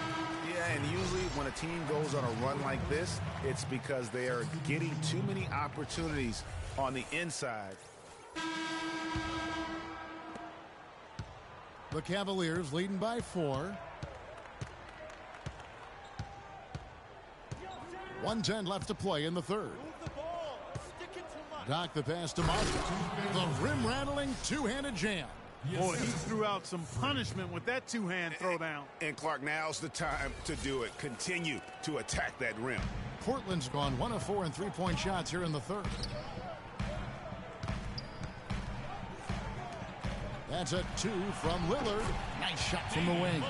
Yeah, and usually when a team goes on a run like this, it's because they are getting too many opportunities on the inside.
The Cavaliers leading by 4. 1:10 left to play in the third. Doc the pass to Martin. The rim-rattling two-handed jam.
Boy, he threw out some punishment with that two-hand throwdown.
And Clark, now's the time to do it. Continue to attack that rim.
Portland's gone 1 of 4 in three-point shots here in the third. That's a 2 from Lillard. Nice shot from the wing.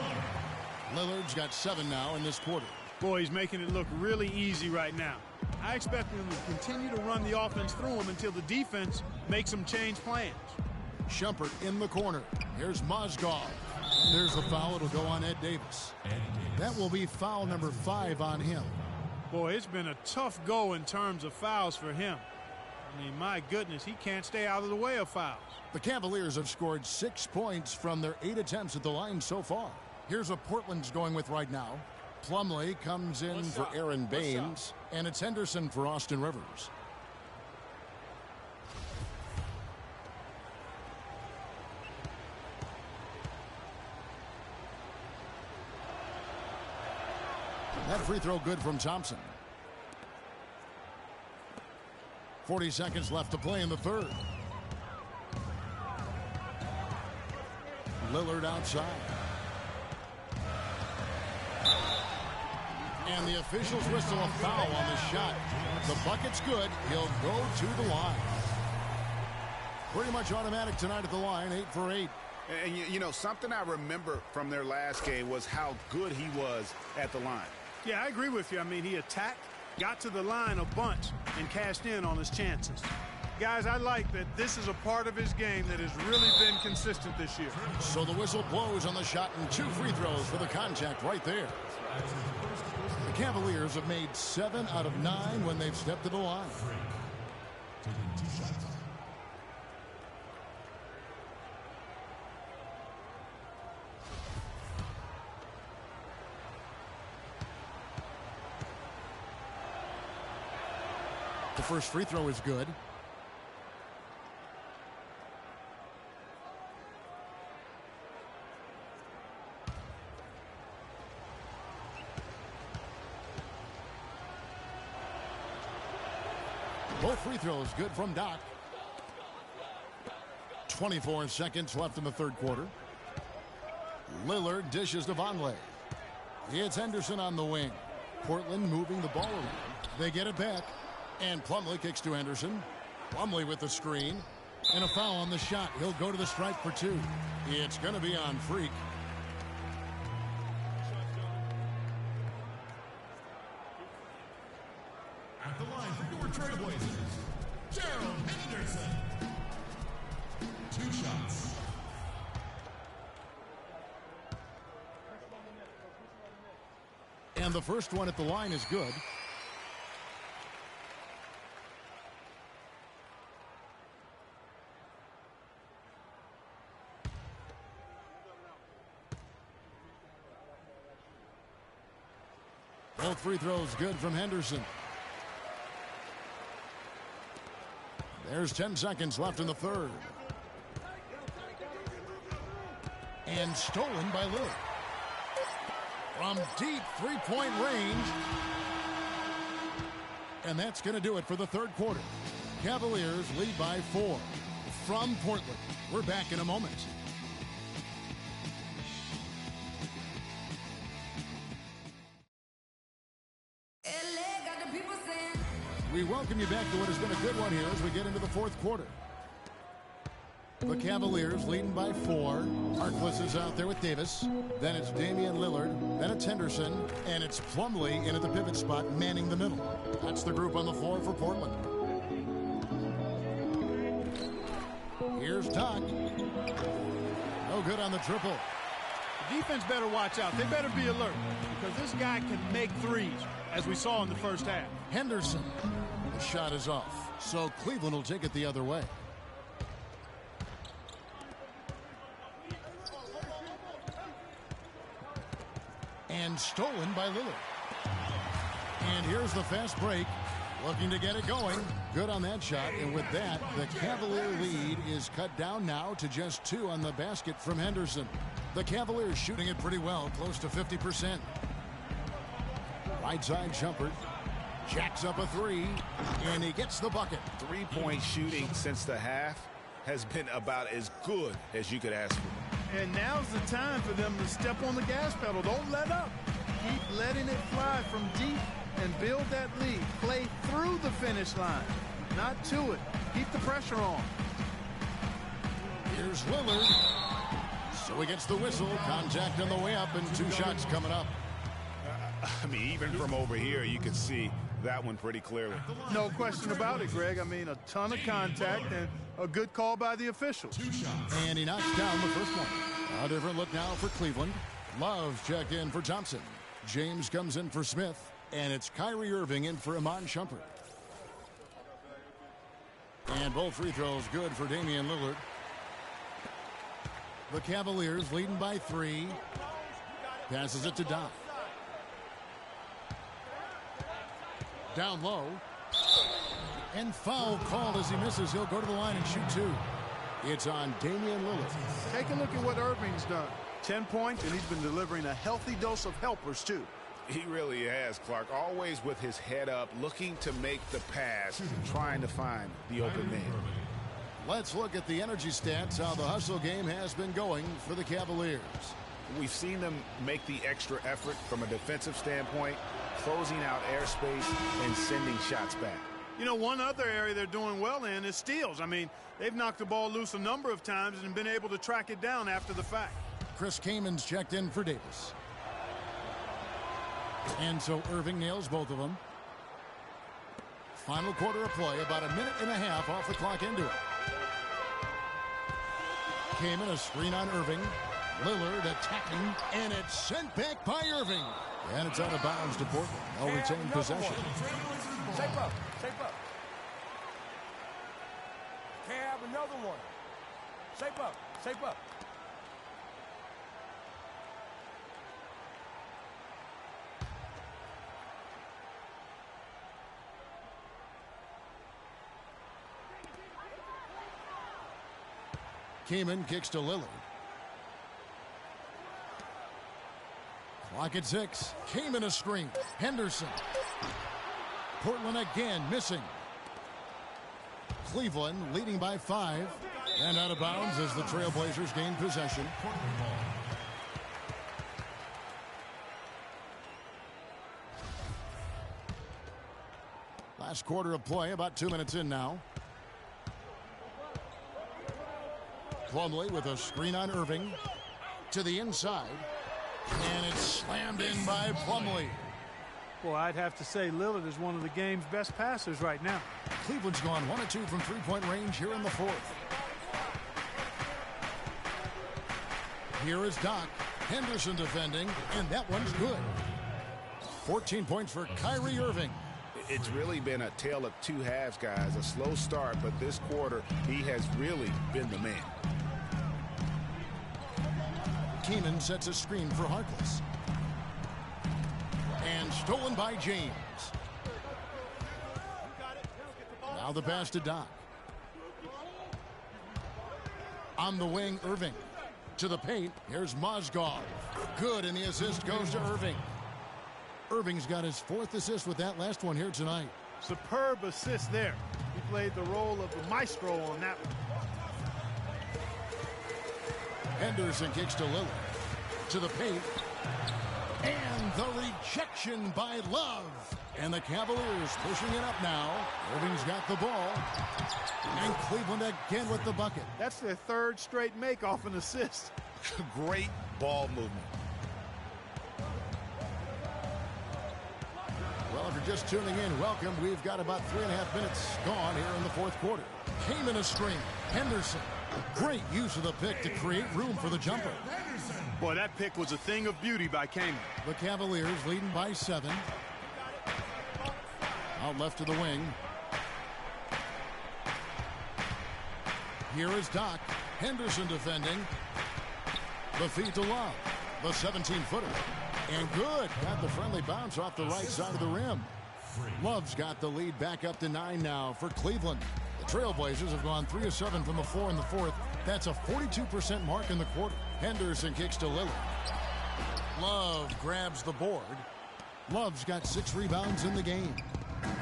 Lillard's got 7 now in this quarter.
Boy, he's making it look really easy right now. I expect him to continue to run the offense through him until the defense makes him change plans.
Shumpert in the corner. Here's Mozgov. There's the foul. It'll go on Ed Davis. That will be foul number 5 on him.
Boy, it's been a tough go in terms of fouls for him. I mean, my goodness, he can't stay out of the way of fouls.
The Cavaliers have scored 6 points from their 8 attempts at the line so far. Here's what Portland's going with right now. Plumlee comes in for Aaron Baines, and it's Henderson for Austin Rivers. That free throw good from Thompson. 40 seconds left to play in the third. Lillard outside. And the officials whistle a foul on the shot. The bucket's good. He'll go to the line. Pretty much automatic tonight at the line, 8 for 8.
And you know, something I remember from their last game was how good he was at the line.
Yeah, I agree with you. I mean, he attacked, got to the line a bunch and cashed in on his chances. Guys, I like that this is a part of his game that has really been consistent this year.
So the whistle blows on the shot and 2 free throws for the contact right there. The Cavaliers have made 7 out of 9 when they've stepped to the line. The first free throw is good. Both free throws good from Doc. 24 seconds left in the third quarter. Lillard dishes to Vonleh. It's Henderson on the wing. Portland moving the ball around. They get it back. And Plumlee kicks to Henderson. Plumlee with the screen. And a foul on the shot. He'll go to the stripe for 2. It's going to be on Freak.
At the line for your Trailblazers, Gerald Henderson. 2 shots.
And the first one at the line is good. Both free throws good from Henderson. There's 10 seconds left in the third. And stolen by Lillard. From deep three-point range. And that's going to do it for the third quarter. Cavaliers lead by 4. From Portland. We're back in a moment. We welcome you back to what has been a good one here as we get into the fourth quarter. The Cavaliers leading by 4. Harkless is out there with Davis. Then it's Damian Lillard. Then it's Henderson. And it's Plumlee in at the pivot spot, manning the middle. That's the group on the floor for Portland. Here's Doc. No good on the triple.
The defense better watch out. They better be alert because this guy can make threes, as we saw in the first half.
Henderson. The shot is off. So Cleveland will take it the other way. And stolen by Lillard. And here's the fast break. Looking to get it going. Good on that shot. And with that, the Cavalier lead is cut down now to just 2 on the basket from Henderson. The Cavaliers shooting it pretty well, close to 50%. Right side jumper. Jacks up a 3, and he gets the bucket.
3-point shooting since the half has been about as good as you could ask for.
And now's the time for them to step on the gas pedal. Don't let up. Keep letting it fly from deep and build that lead. Play through the finish line, not to it. Keep the pressure on.
Here's Lillard. So he gets the whistle. Contact on the way up, and 2 shots coming up.
I mean, even from over here, you can see that one pretty clearly.
No question about it, Greg. I mean, a ton of contact and a good call by the officials.
2 shots.
And he knocks down the first one. A different look now for Cleveland. Love checked in for Thompson. James comes in for Smith. And it's Kyrie Irving in for Iman Shumpert. And both free throws good for Damian Lillard. The Cavaliers leading by 3. Passes it to Doc. Down low. And foul called as he misses. He'll go to the line and shoot 2. It's on Damian Lillard.
Take a look at what Irving's done. 10 points, and he's been delivering a healthy dose of helpers, too.
He really has, Clark. Always with his head up, looking to make the pass, trying to find the open man.
Let's look at the energy stats, how the hustle game has been going for the Cavaliers.
We've seen them make the extra effort from a defensive standpoint, closing out airspace and sending shots back.
You know, one other area they're doing well in is steals. I mean, they've knocked the ball loose a number of times and been able to track it down after the fact.
Chris Kamen's checked in for Davis. And so Irving nails both of them. Final quarter of play, about a minute and a half off the clock into it. Came in a screen on Irving. Lillard attacking, and it's sent back by Irving. And it's out of bounds to Portland. They'll retain possession.
Shape up. Shape up. Can't have another one. Shape up. Shape up.
Keeman kicks to Lillard. Clock at 6. Keeman a screen. Henderson. Portland again missing. Cleveland leading by 5. And out of bounds as the Trailblazers gain possession. Last quarter of play, about 2 minutes in now. Plumlee with a screen on Irving. To the inside. And it's slammed in by Plumlee.
Well, I'd have to say Lillard is one of the game's best passers right now.
Cleveland's gone 1 of 2 from three-point range here in the fourth. Here is Doc. Henderson defending, and that one's good. 14 points for Kyrie Irving.
It's really been a tale of two halves, guys. A slow start, but this quarter, he has really been the man.
Keenan sets a screen for Harkless. And stolen by James. Now the pass to Doc. On the wing, Irving. To the paint, here's Mozgov. Good, and the assist goes to Irving. Irving's got his 4th assist with that last one here tonight.
Superb assist there. He played the role of the maestro on that one.
Henderson kicks to Lillard. To the paint. And the rejection by Love. And the Cavaliers pushing it up now. Irving's got the ball. And Cleveland again with the bucket.
That's their 3rd straight make off an assist.
Great ball movement.
Well, if you're just tuning in, welcome. We've got about 3.5 minutes gone here in the fourth quarter. Came in a screen. Henderson. Great use of the pick to create room for the jumper.
Boy, that pick was a thing of beauty by Kamen.
The Cavaliers leading by 7. Out left to the wing. Here is Doc. Henderson defending. The feed to Love. The 17-footer. And good. Got the friendly bounce off the right side of the rim. Love's got the lead back up to 9 now for Cleveland. The Trailblazers have gone 3 of 7 from the floor in the fourth. That's a 42% mark in the quarter. Henderson kicks to Lillard. Love grabs the board. Love's got 6 rebounds in the game.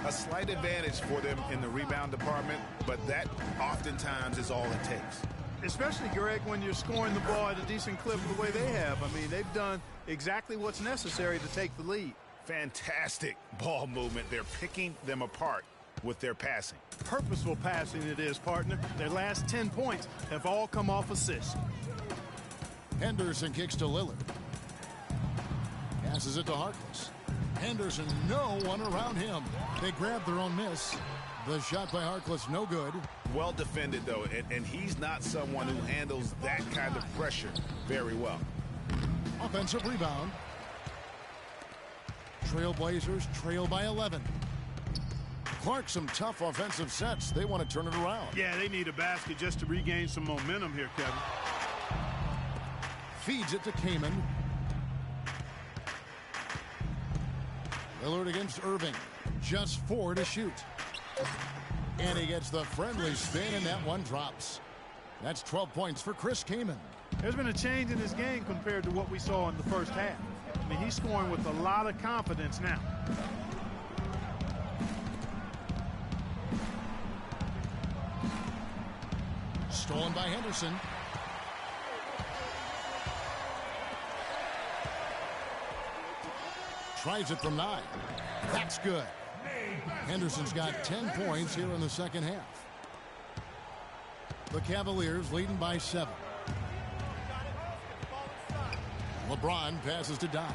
A slight advantage for them in the rebound department, but that oftentimes is all it takes.
Especially, Greg, when you're scoring the ball at a decent clip the way they have. I mean, they've done exactly what's necessary to take the lead.
Fantastic ball movement. They're picking them apart with their passing.
Purposeful passing it is, partner. Their last 10 points have all come off assists.
Henderson kicks to Lillard. Passes it to Harkless. Henderson, no one around him. They grab their own miss. The shot by Harkless, no good.
Well defended, though, and he's not someone who handles that kind of pressure very well.
Offensive rebound. Trailblazers trail by 11. Clark, some tough offensive sets. They want to turn it around.
Yeah, they need a basket just to regain some momentum here, Kevin.
Feeds it to Kamen. Lillard against Irving. Just 4 to shoot. And he gets the friendly spin, and that one drops. That's 12 points for Chris Kamen.
There's been a change in his game compared to what we saw in the first half. I mean, he's scoring with a lot of confidence now.
Stolen by Henderson. Tries it from 9. That's good. Henderson's got 10 points here in the second half. The Cavaliers leading by 7. LeBron passes to Doc.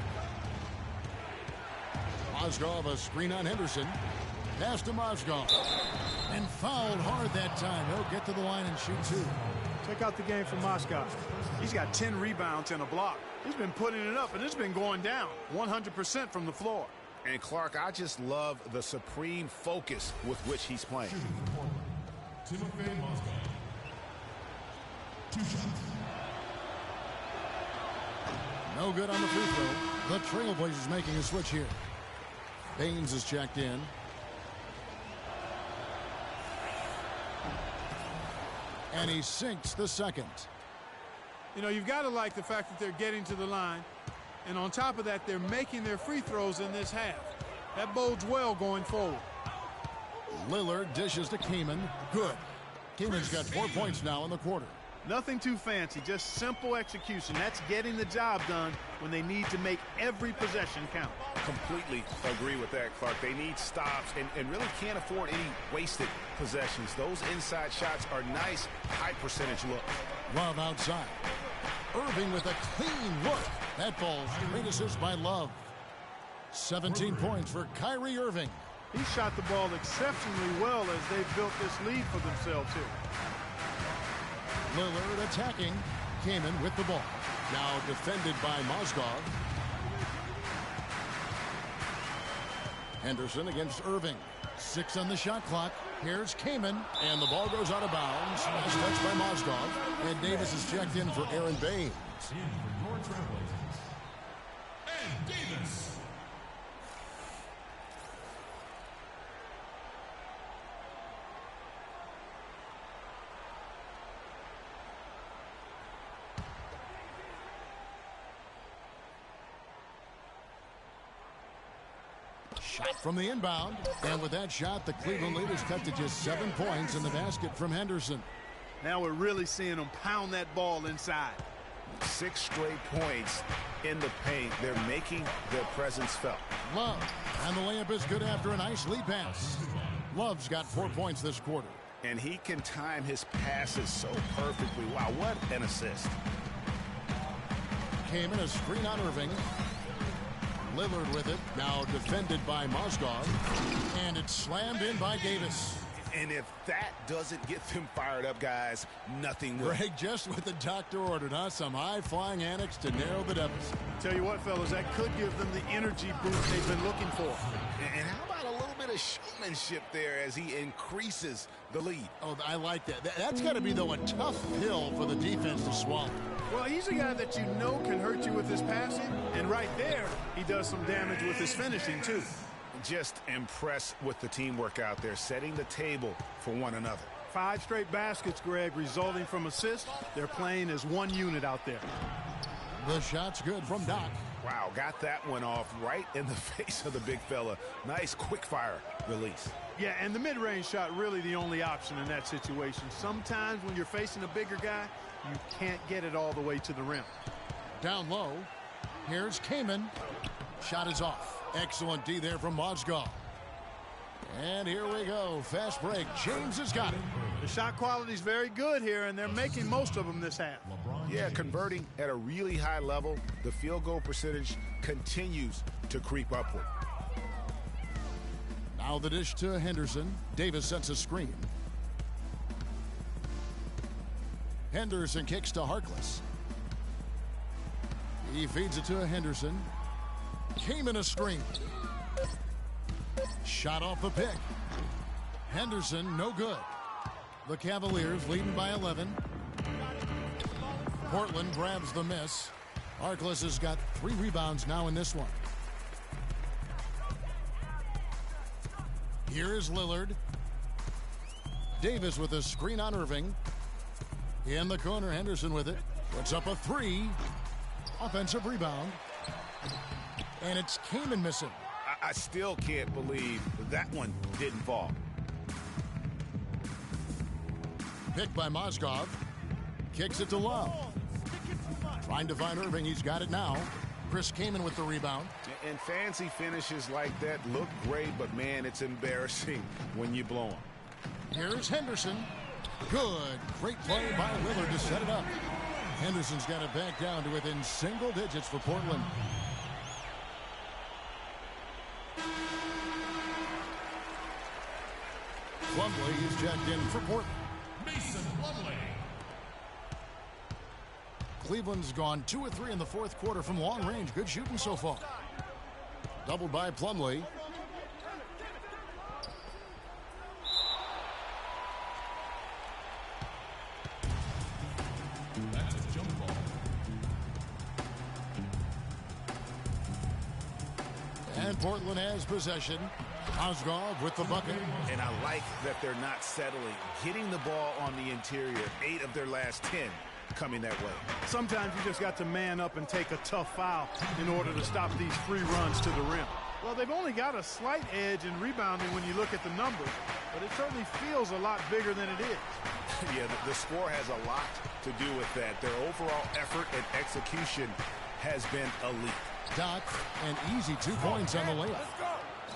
Mozgov a screen on Henderson. Pass to Mozgov. And fouled hard that time. He'll get to the line and shoot two.
Check out the game for Moscow. He's got 10 rebounds and a block. He's been putting it up, and it's been going down 100% from the floor.
And Clark, I just love the supreme focus with which he's playing.
Timofey Mozgov. 2 shots.
No good on the free throw. The Trailblazers making a switch here. Baines is checked in. And he sinks the second.
You know, you've got to like the fact that they're getting to the line. And on top of that, they're making their free throws in this half. That bodes well going forward.
Lillard dishes to Kaman. Good. Kaman's got 4 points now in the quarter.
Nothing too fancy, just simple execution. That's getting the job done when they need to make every possession count.
Completely agree with that, Clark. They need stops and really can't afford any wasted possessions. Those inside shots are nice, high percentage looks.
Love outside. Irving with a clean look. That ball's great assist by Love. 17 points for Kyrie Irving.
He shot the ball exceptionally well as they've built this lead for themselves here.
Lillard attacking. Kaman with the ball. Now defended by Mozgov. Henderson against Irving. 6 on the shot clock. Here's Kaman. And the ball goes out of bounds. Nice touch by Mozgov. And Davis is checked in for Aaron Baines.
In for your Trailblazers. And Davis.
Shot from the inbound. And with that shot, the Cleveland leaders cut to just 7 points in the basket from Henderson.
Now we're really seeing them pound that ball inside.
6 straight points in the paint. They're making their presence felt.
Love. And the layup is good after a nice lead pass. Love's got 4 points this quarter.
And he can time his passes so perfectly. Wow, what an assist.
Came in a screen on Irving. Lillard with it. Now defended by Mozgov. And it's slammed in by Davis.
And if that doesn't get them fired up, guys, nothing will.
Greg, just what the doctor ordered, huh? Some high-flying annex to narrow the deficit.
Tell you what, fellas, that could give them the energy boost they've been looking for.
And how about a little bit of showmanship there as he increases the lead?
Oh, I like that. That's got to be, though, a tough pill for the defense to swallow.
Well, he's a guy that you know can hurt you with his passing, and right there, he does some damage with his finishing, too.
Just impressed with the teamwork out there, setting the table for one another.
5 straight baskets, Greg, resulting from assists. They're playing as one unit out there.
The shot's good from Doc.
Wow, got that one off right in the face of the big fella. Nice quick-fire release.
Yeah, and the mid-range shot really the only option in that situation. Sometimes when you're facing a bigger guy, you can't get it all the way to the rim.
Down low. Here's Kaman. Shot is off. Excellent D there from Mozgov. And here we go. Fast break. James has got it.
The shot quality is very good here, and they're making most of them this half.
Yeah, converting at a really high level. The field goal percentage continues to creep upward.
Now the dish to Henderson. Davis sets a screen. Henderson kicks to Harkless. He feeds it to Henderson. Came in a screen. Shot off the pick. Henderson, no good. The Cavaliers leading by 11. Portland grabs the miss. Harkless has got 3 rebounds now in this one. Here is Lillard. Davis with a screen on Irving. In the corner, Henderson with it. Puts up a 3. Offensive rebound. And it's Kaman missing.
I still can't believe that one didn't fall.
Picked by Mozgov. Kicks it to Love. Trying to find Irving. He's got it now. Chris Kaman with the rebound.
And fancy finishes like that look great, but man, it's embarrassing when you blow them.
Here's Henderson. Good. Great play by Lillard to set it up. Henderson's got it back down to within single digits for Portland. Plumlee, he's checked in for Portland.
Mason Plumlee.
Cleveland's gone 2 of 3 in the fourth quarter from long range. Good shooting so far. Doubled by Plumlee.
That's a jump ball.
And Portland has possession. Mozgov with the bucket.
And I like that they're not settling. Getting the ball on the interior, 8 of their last 10 coming that way.
Sometimes you just got to man up and take a tough foul in order to stop these free runs to the rim. Well, they've only got a slight edge in rebounding when you look at the numbers, but it certainly feels a lot bigger than it is.
Yeah, the score has a lot to do with that. Their overall effort and execution has been elite.
Doc, an easy 2 points on the layup.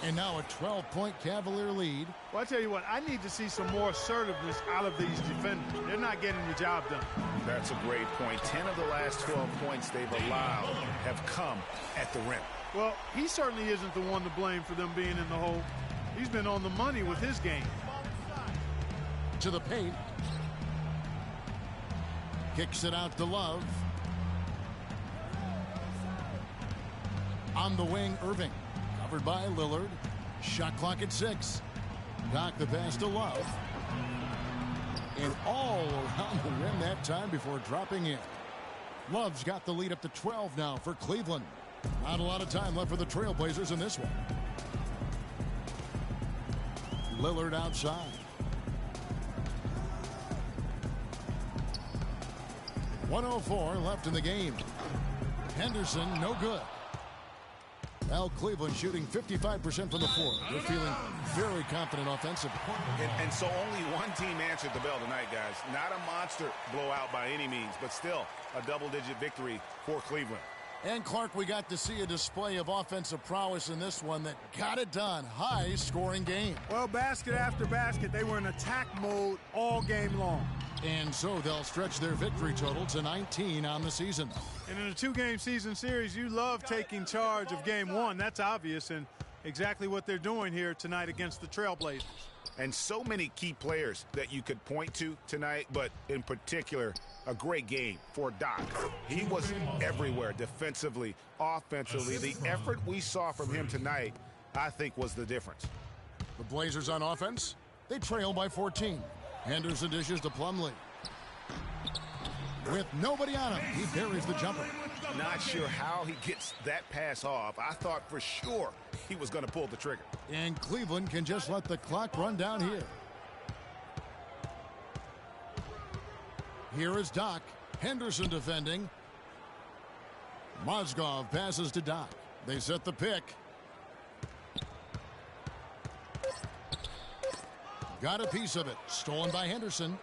And now a 12-point Cavalier lead.
Well, I tell you what, I need to see some more assertiveness out of these defenders. They're not getting the job done.
That's a great point. 10 of the last 12 points they've allowed have come at the rim.
Well, he certainly isn't the one to blame for them being in the hole. He's been on the money with his game.
To the paint. Kicks it out to Love. On the wing, Irving. Covered by Lillard. Shot clock at 6. Doc the pass to Love. And all around the rim that time before dropping in. Love's got the lead up to 12 now for Cleveland. Not a lot of time left for the Trailblazers in this one. Lillard outside. 1:04 left in the game. Henderson, no good. Now Cleveland shooting 55% from the floor. They're feeling very confident offensively.
And so only one team answered the bell tonight, guys. Not a monster blowout by any means, but still a double-digit victory for Cleveland.
And Clark, we got to see a display of offensive prowess in this one that got it done. High-scoring game.
Well, basket after basket, they were in attack mode all game long.
And so they'll stretch their victory total to 19 on the season.
And in a 2-game season series, you love taking charge of game 1. That's obvious, and exactly what they're doing here tonight against the Trailblazers.
And so many key players that you could point to tonight, but in particular, a great game for Doc. He was everywhere defensively, offensively. The effort we saw from him tonight, I think, was the difference.
The Blazers on offense, they trail by 14. Henderson dishes to Plumlee. With nobody on him, he buries the jumper.
Not sure how he gets that pass off. I thought for sure he was going to pull the trigger.
And Cleveland can just let the clock run down here. Here is Doc. Henderson defending. Mozgov passes to Doc. They set the pick. Got a piece of it. Stolen by Henderson.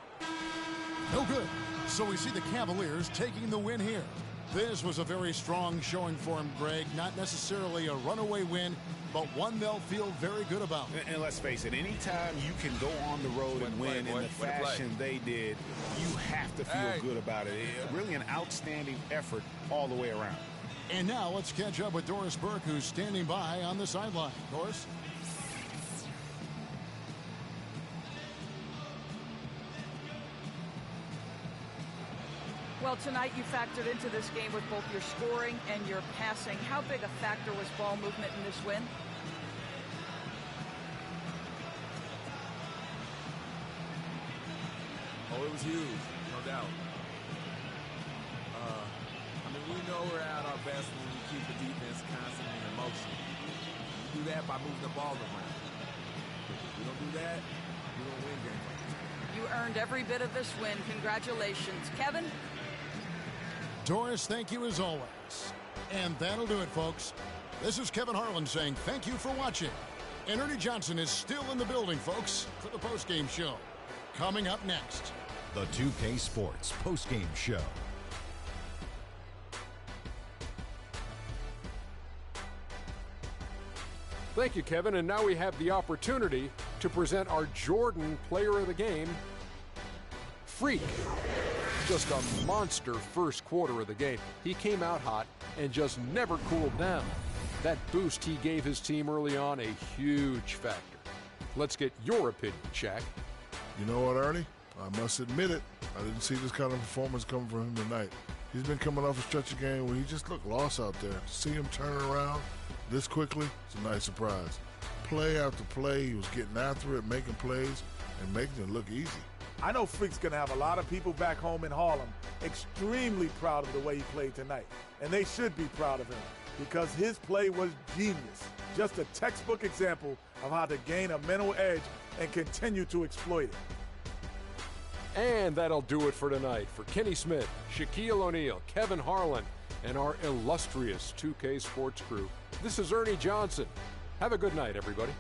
No good. So we see the Cavaliers taking the win here. This was a very strong showing for him, Greg. Not necessarily a runaway win, but one they'll feel very good about.
And let's face it, anytime you can go on the road and win in the fashion they did, you have to feel good about it. Really an outstanding effort all the way around.
And now let's catch up with Doris Burke, who's standing by on the sideline. Doris?
Well, tonight you factored into this game with both your scoring and your passing. How big a factor was ball movement in this win?
Oh, it was huge, no doubt. I mean, we know we're at our best when we keep the defense constantly in motion. We do that by moving the ball around. If we don't do that, we don't win games.
You earned every bit of this win. Congratulations. Kevin?
Doris, thank you as always. And that'll do it, folks. This is Kevin Harlan saying thank you for watching. And Ernie Johnson is still in the building, folks, for the postgame show. Coming up next,
the 2K Sports postgame show.
Thank you, Kevin. And now we have the opportunity to present our Jordan Player of the Game, Freak. Just a monster first quarter of the game. He came out hot and just never cooled down. That boost he gave his team early on, a huge factor. Let's get your opinion, Shaq.
You know what, Ernie? I must admit it. I didn't see this kind of performance coming from him tonight. He's been coming off a stretch of game where he just looked lost out there. To see him turn around this quickly, it's a nice surprise. Play after play, he was getting after it, making plays, and making it look easy.
I know Freak's going to have a lot of people back home in Harlem extremely proud of the way he played tonight. And they should be proud of him because his play was genius. Just a textbook example of how to gain a mental edge and continue to exploit it.
And that'll do it for tonight. For Kenny Smith, Shaquille O'Neal, Kevin Harlan, and our illustrious 2K Sports crew, this is Ernie Johnson. Have a good night, everybody.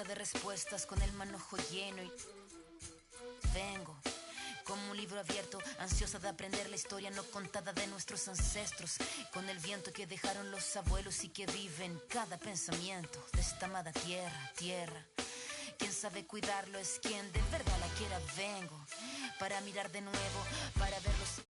busca de respuestas con el manojo lleno y vengo como un libro abierto, ansiosa de aprender la historia no contada de nuestros ancestros, con el viento que dejaron los abuelos y que vive en cada pensamiento de esta amada tierra. Quien sabe cuidarlo es quien de verdad la quiera. Vengo para mirar de nuevo, para ver los